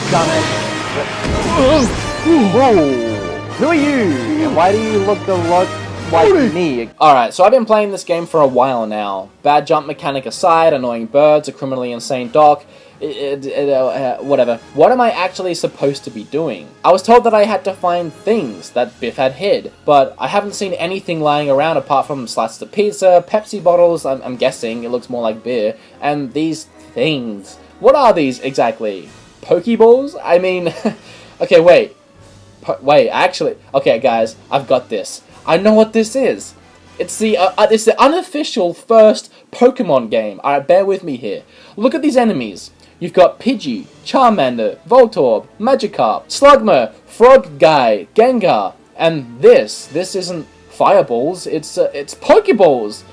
Damn it. Who are you? And why do you look a lot like me? Alright, so I've been playing this game for a while now. Bad jump mechanic aside, annoying birds, a criminally insane doc, whatever. What am I actually supposed to be doing? I was told that I had to find things that Biff had hid, but I haven't seen anything lying around apart from slices of pizza, Pepsi bottles, I'm guessing, it looks more like beer, and these things. What are these exactly? Pokeballs? I mean, okay, wait, actually, okay guys, I've got this. I know what this is. It's the unofficial first Pokemon game. Alright, bear with me here. Look at these enemies. You've got Pidgey, Charmander, Voltorb, Magikarp, Slugma, Frog Guy, Gengar, and this isn't fireballs, it's Pokeballs.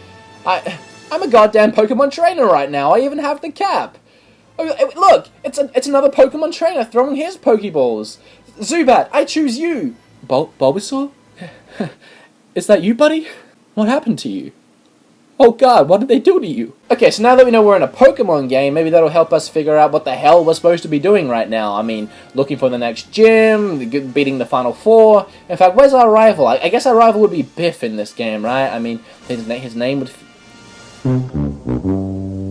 I'm a goddamn Pokemon trainer right now. I even have the cap. Look, it's another Pokemon trainer throwing his Pokeballs. Zubat, I choose you. Bulbasaur? Is that you, buddy? What happened to you? Oh god, what did they do to you? Okay, so now that we know we're in a Pokemon game, maybe that'll help us figure out what the hell we're supposed to be doing right now. I mean, looking for the next gym, beating the Final Four. In fact, where's our rival? I guess our rival would be Biff in this game, right? I mean, his name would...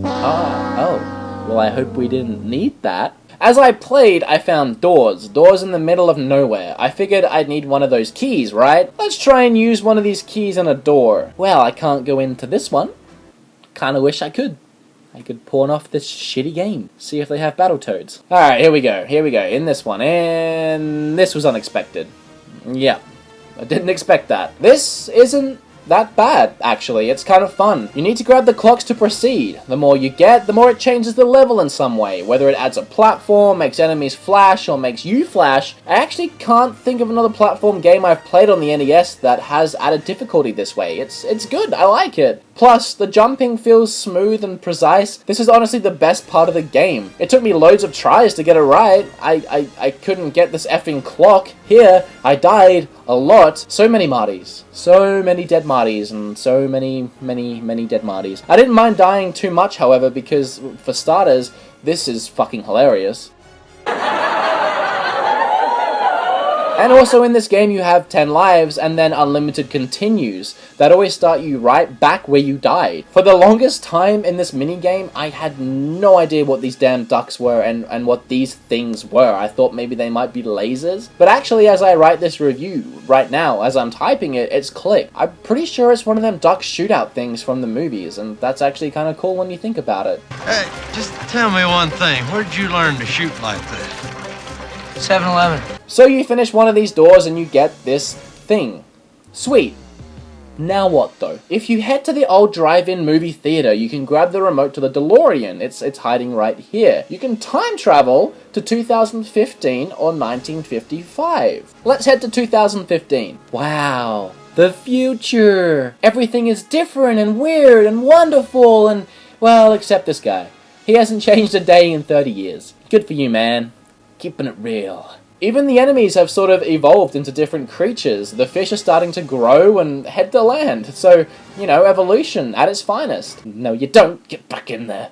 Oh. Well, I hope we didn't need that. As I played, I found doors in the middle of nowhere. I figured I'd need one of those keys, right? Let's try and use one of these keys on a door. Well, I can't go into this one. Kinda wish I could. I could pawn off this shitty game. See if they have Battletoads. Alright, here we go. In this one. And this was unexpected. Yeah, I didn't expect that. This isn't that bad, actually. It's kind of fun. You need to grab the clocks to proceed. The more you get, the more it changes the level in some way. Whether it adds a platform, makes enemies flash, or makes you flash. I actually can't think of another platform game I've played on the NES that has added difficulty this way. It's good. I like it. Plus, the jumping feels smooth and precise. This is honestly the best part of the game. It took me loads of tries to get it right. I couldn't get this effing clock. Here, I died a lot. So many Martys. So many dead Martys, and so many dead Martys. I didn't mind dying too much, however, because, for starters, this is fucking hilarious. And also in this game you have 10 lives and then unlimited continues that always start you right back where you died. For the longest time in this minigame, I had no idea what these damn ducks were and what these things were. I thought maybe they might be lasers. But actually, as I write this review right now, as I'm typing it, it's clicked. I'm pretty sure it's one of them duck shootout things from the movies, and that's actually kind of cool when you think about it. Hey, just tell me one thing. Where did you learn to shoot like that? 7-Eleven. So you finish one of these doors and you get this thing. Sweet. Now what though? If you head to the old drive-in movie theater, you can grab the remote to the DeLorean. It's hiding right here. You can time travel to 2015 or 1955. Let's head to 2015. Wow. The future. Everything is different and weird and wonderful and, well, except this guy. He hasn't changed a day in 30 years. Good for you, man. Keeping it real. Even the enemies have sort of evolved into different creatures. The fish are starting to grow and head to land. So, you know, evolution at its finest. No, you don't. Get back in there.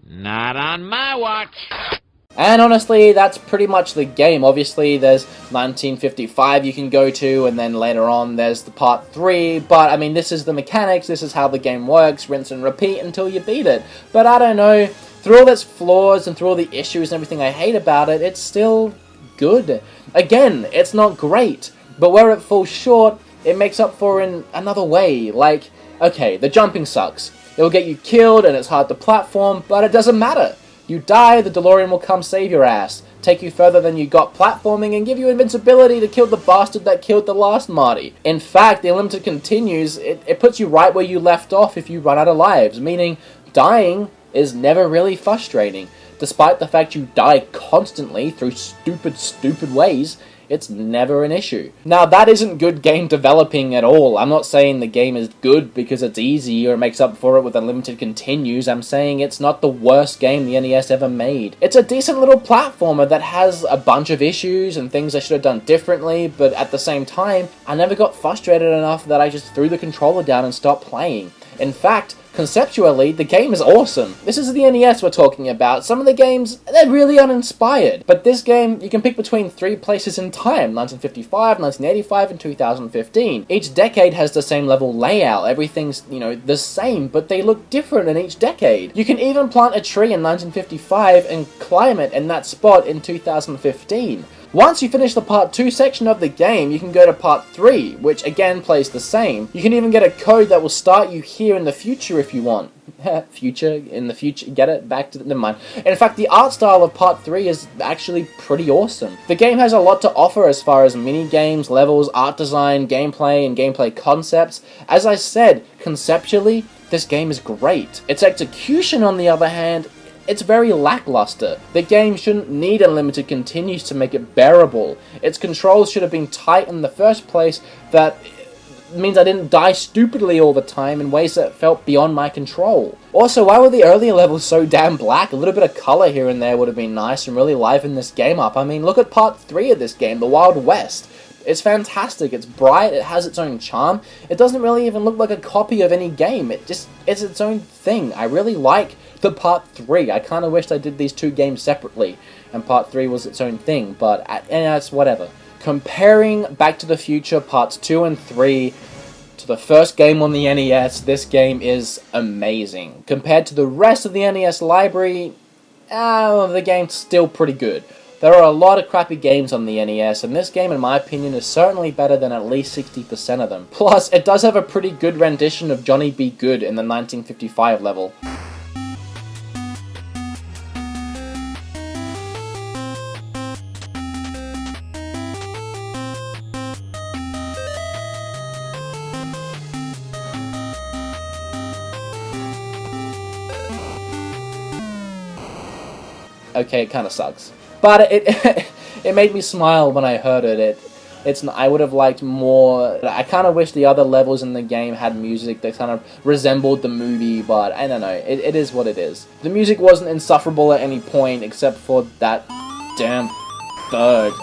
Not on my watch. And honestly, that's pretty much the game. Obviously, there's 1955 you can go to, and then later on there's the part 3. But, I mean, this is the mechanics, this is how the game works. Rinse and repeat until you beat it. But I don't know. Through all its flaws and through all the issues and everything I hate about it, it's still good. Again, it's not great, but where it falls short, it makes up for in another way. Like, okay, the jumping sucks. It'll get you killed and it's hard to platform, but it doesn't matter. You die, the DeLorean will come save your ass, take you further than you got platforming, and give you invincibility to kill the bastard that killed the last Marty. In fact, the unlimited continues, it puts you right where you left off if you run out of lives, meaning dying is never really frustrating. Despite the fact you die constantly through stupid ways, it's never an issue. Now, that isn't good game developing at all. I'm not saying the game is good because it's easy or makes up for it with unlimited continues. I'm saying it's not the worst game the NES ever made. It's a decent little platformer that has a bunch of issues and things I should have done differently, but at the same time, I never got frustrated enough that I just threw the controller down and stopped playing. In fact, Conceptually, the game is awesome. This is the NES we're talking about. Some of the games, they're really uninspired. But this game, you can pick between 3 places in time, 1955, 1985, and 2015. Each decade has the same level layout. Everything's, the same, but they look different in each decade. You can even plant a tree in 1955 and climb it in that spot in 2015. Once you finish the Part 2 section of the game, you can go to Part 3, which again plays the same. You can even get a code that will start you here in the future if you want. In the future, get it? Back to the, never mind. In fact, the art style of Part 3 is actually pretty awesome. The game has a lot to offer as far as mini-games, levels, art design, gameplay, and gameplay concepts. As I said, conceptually, this game is great. Its execution, on the other hand, it's very lackluster. The game shouldn't need unlimited continues to make it bearable. Its controls should have been tight in the first place. That means I didn't die stupidly all the time in ways that felt beyond my control. Also, why were the earlier levels so damn black? A little bit of color here and there would have been nice and really liven this game up. I mean, look at Part 3 of this game, the Wild West. It's fantastic, it's bright, it has its own charm. It doesn't really even look like a copy of any game. It's its own thing. I really like the Part 3. I kind of wished I did these 2 games separately, and Part 3 was its own thing, but that's whatever. Comparing Back to the Future Parts 2 and 3 to the first game on the NES, this game is amazing. Compared to the rest of the NES library, the game's still pretty good. There are a lot of crappy games on the NES, and this game, in my opinion, is certainly better than at least 60% of them. Plus, it does have a pretty good rendition of Johnny Be Good in the 1955 level. Okay, it kind of sucks. But it made me smile when I heard it. I would have liked more. I kind of wish the other levels in the game had music that kind of resembled the movie, but I don't know. It is what it is. The music wasn't insufferable at any point except for that damn third.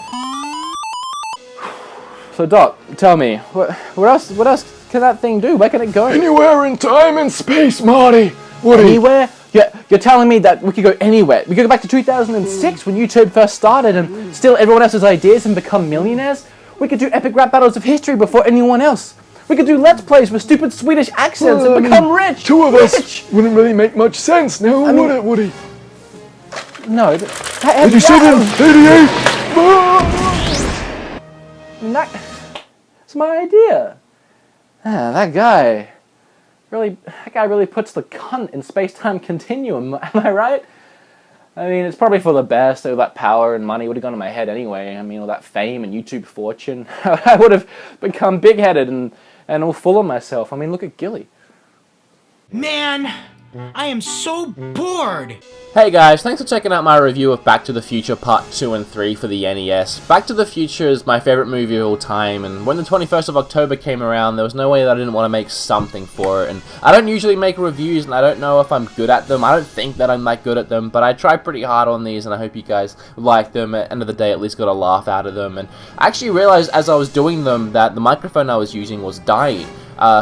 So Doc, tell me, what else can that thing do? Where can it go? Anywhere in time and space, Marty. Woody. Anywhere? Yeah, you're telling me that we could go anywhere. We could go back to 2006 when YouTube first started and steal everyone else's ideas and become millionaires. We could do epic rap battles of history before anyone else. We could do Let's Plays with stupid Swedish accents and become rich. 2 of us wouldn't really make much sense now, would it, Woody? No. 87, 88. That's my idea. That guy really puts the cunt in space-time continuum, am I right? I mean, it's probably for the best. All that power and money would have gone to my head anyway. I mean, all that fame and YouTube fortune. I would have become big-headed and all full of myself. I mean, look at Gilly. Man, I am so bored! Hey guys, thanks for checking out my review of Back to the Future Part 2 and 3 for the NES. Back to the Future is my favourite movie of all time, and when the 21st of October came around, there was no way that I didn't want to make something for it. And I don't usually make reviews, and I don't know if I'm good at them. I don't think that I'm that good at them, but I try pretty hard on these, and I hope you guys like them. At the end of the day, at least got a laugh out of them. And I actually realised as I was doing them that the microphone I was using was dying.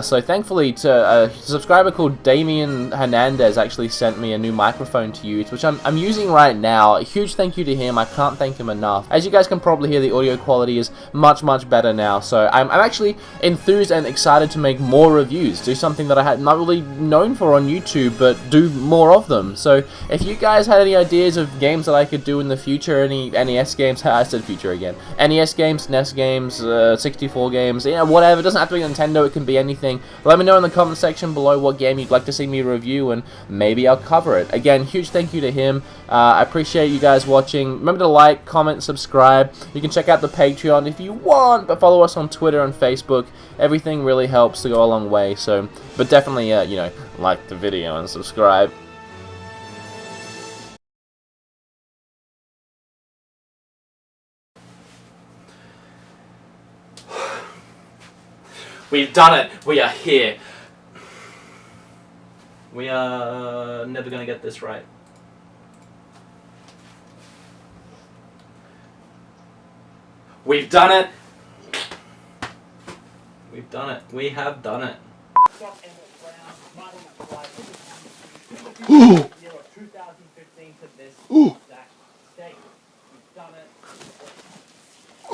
So thankfully, a subscriber called Damien Hernandez actually sent me a new microphone to use, which I'm using right now. A huge thank you to him. I can't thank him enough. As you guys can probably hear, the audio quality is much better now. So I'm actually enthused and excited to make more reviews. Do something that I had not really known for on YouTube, but do more of them. So if you guys had any ideas of games that I could do in the future, any NES games, I said future again. NES games, NES games, 64 games, whatever. It doesn't have to be Nintendo. It can be anything. Let me know in the comment section below what game you'd like to see me review, and maybe I'll cover it. Again, huge thank you to him. I appreciate you guys watching. Remember to like, comment, subscribe. You can check out the Patreon if you want, but follow us on Twitter and Facebook. Everything really helps to go a long way. So, but definitely, like the video and subscribe. We've done it! We are here! We are never gonna get this right. We've done it! We've done it. We have done it. Ooh. 2015 to this Ooh. exact date. You've done it.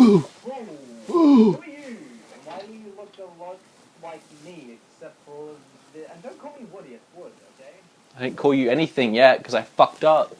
Ooh. Who Ooh. are you? And why do you look a lot like me, except for the... And don't call me Woody, it's Wood, okay? I didn't call you anything yet, because I fucked up.